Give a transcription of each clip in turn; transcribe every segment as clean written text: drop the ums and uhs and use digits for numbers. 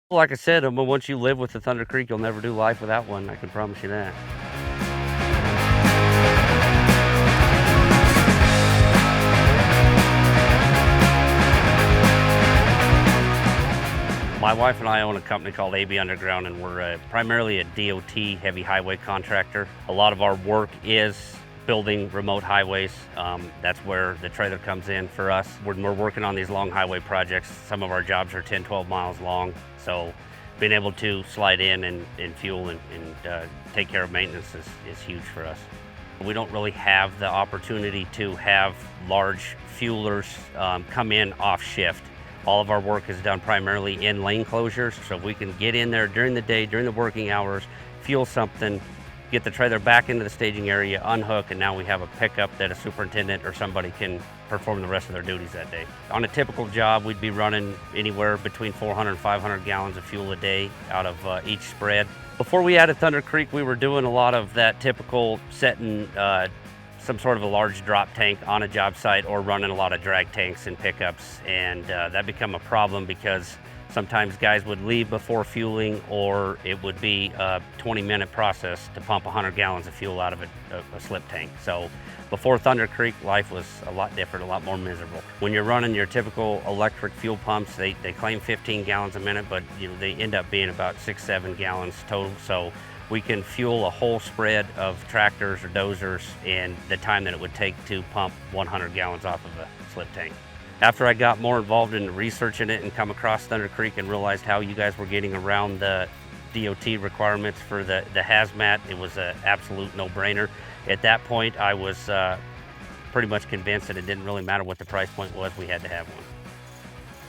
Like I said, once you live with the Thunder Creek, you'll never do life without one, I can promise you that. My wife and I own a company called AB Underground, and we're primarily a DOT heavy highway contractor. A lot of our work is building remote highways. That's where the trailer comes in for us. When we're working on these long highway projects, some of our jobs are 10, 12 miles long. So being able to slide in and fuel and take care of maintenance is huge for us. We don't really have the opportunity to have large fuelers come in off shift. All of our work is done primarily in lane closures, so we can get in there during the day, during the working hours, fuel something, get the trailer back into the staging area, unhook, and now we have a pickup that a superintendent or somebody can perform the rest of their duties that day. On a typical job, we'd be running anywhere between 400 and 500 gallons of fuel a day out of each spread. Before we added Thunder Creek, we were doing a lot of that typical setting some sort of a large drop tank on a job site or running a lot of drag tanks and pickups, and that became a problem because sometimes guys would leave before fueling, or it would be a 20-minute process to pump 100 gallons of fuel out of a slip tank. So before Thunder Creek, life was a lot different, a lot more miserable. When you're running your typical electric fuel pumps, they claim 15 gallons a minute, but they end up being about 6-7 gallons total. So we can fuel a whole spread of tractors or dozers in the time that it would take to pump 100 gallons off of a slip tank. After I got more involved in researching it and come across Thunder Creek and realized how you guys were getting around the DOT requirements for the hazmat, it was an absolute no-brainer. At that point, I was pretty much convinced that it didn't really matter what the price point was, we had to have one.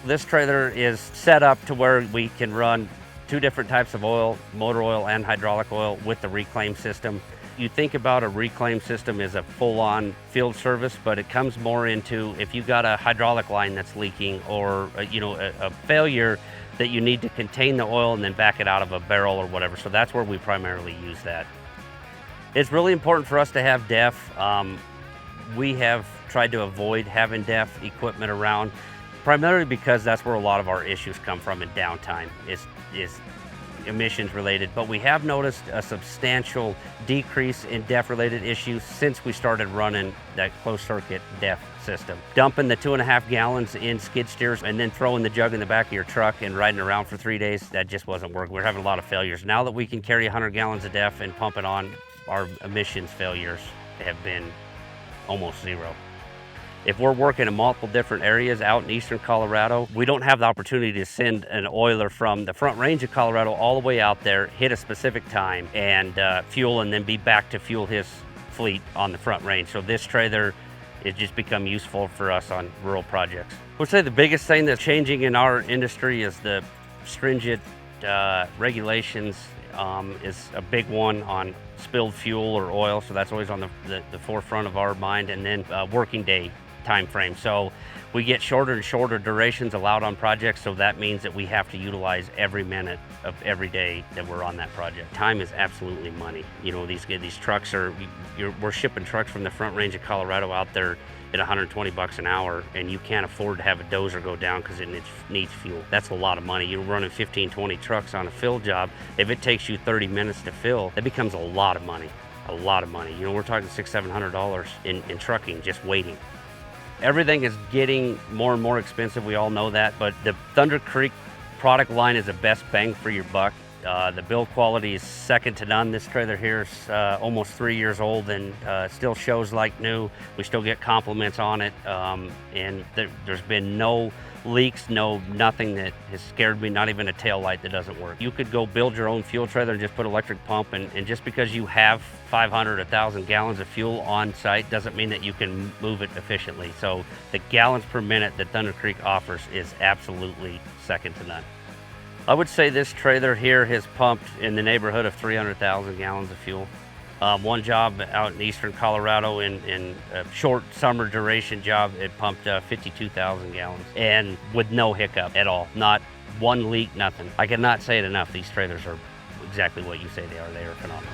This trailer is set up to where we can run 2 different types of oil, motor oil and hydraulic oil, with the reclaim system. You think about a reclaim system as a full-on field service, but it comes more into if you got a hydraulic line that's leaking, or a failure that you need to contain the oil and then back it out of a barrel or whatever. So that's where we primarily use that. It's really important for us to have DEF. We have tried to avoid having DEF equipment around, primarily because that's where a lot of our issues come from in downtime, is emissions related. But we have noticed a substantial decrease in DEF related issues since we started running that closed circuit DEF system. Dumping the 2.5 gallons in skid steers and then throwing the jug in the back of your truck and riding around for 3 days, that just wasn't working. We're having a lot of failures. Now that we can carry 100 gallons of DEF and pump it on, our emissions failures have been almost zero. If we're working in multiple different areas out in eastern Colorado, we don't have the opportunity to send an oiler from the Front Range of Colorado all the way out there, hit a specific time, and fuel, and then be back to fuel his fleet on the Front Range. So this trailer has just become useful for us on rural projects. I would say the biggest thing that's changing in our industry is the stringent regulations is a big one on spilled fuel or oil, so that's always on the forefront of our mind, and then working day time frame. So we get shorter and shorter durations allowed on projects, so that means that we have to utilize every minute of every day that we're on that project. Time is absolutely money. These trucks we're shipping trucks from the Front Range of Colorado out there at $120 an hour, and you can't afford to have a dozer go down because it needs fuel. That's a lot of money. You're running 15, 20 trucks on a fill job. If it takes you 30 minutes to fill, that becomes a lot of money. A lot of money. We're talking $600-700 in trucking, just waiting. Everything is getting more and more expensive, we all know that, but the Thunder Creek product line is the best bang for your buck. The build quality is second to none. This trailer here is almost 3 years old and still shows like new. We still get compliments on it, and there's been no leaks, nothing that has scared me, not even a tail light that doesn't work. You could go build your own fuel trailer and just put electric pump, and just because you have 500, 1,000 gallons of fuel on site doesn't mean that you can move it efficiently. So the gallons per minute that Thunder Creek offers is absolutely second to none. I would say this trailer here has pumped in the neighborhood of 300,000 gallons of fuel. One job out in eastern Colorado in a short summer duration job, it pumped 52,000 gallons, and with no hiccup at all. Not one leak, nothing. I cannot say it enough. These trailers are exactly what you say they are. They are phenomenal.